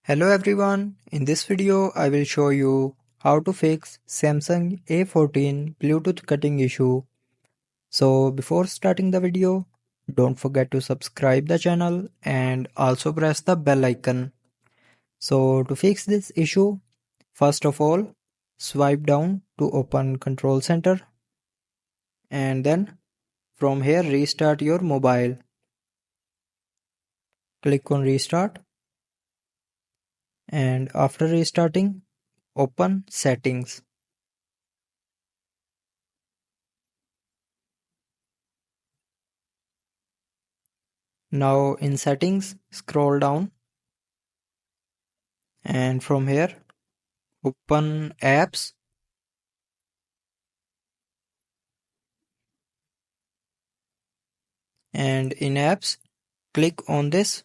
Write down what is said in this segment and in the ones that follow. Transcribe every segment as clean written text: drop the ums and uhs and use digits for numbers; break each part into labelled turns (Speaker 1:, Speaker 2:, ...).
Speaker 1: Hello everyone, in this video I will show you how to fix Samsung A14 Bluetooth cutting issue. So before starting the video, don't forget to subscribe the channel and also press the bell icon. So to fix this issue, first of all, swipe down to open Control Center and then from here restart your mobile. Click on restart and after restarting, open settings. Now in settings, scroll down and from here open apps and in apps click on this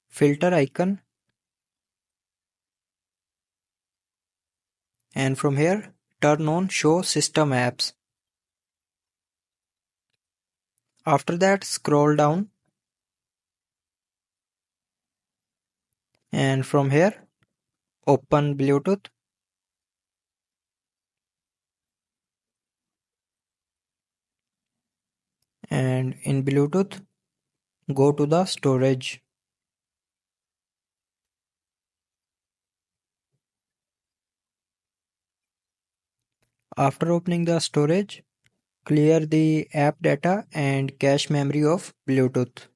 Speaker 1: filter icon and from here turn on show system apps. After that scroll down and from here open Bluetooth and in Bluetooth go to the storage. After opening the storage, clear the app data and cache memory of Bluetooth.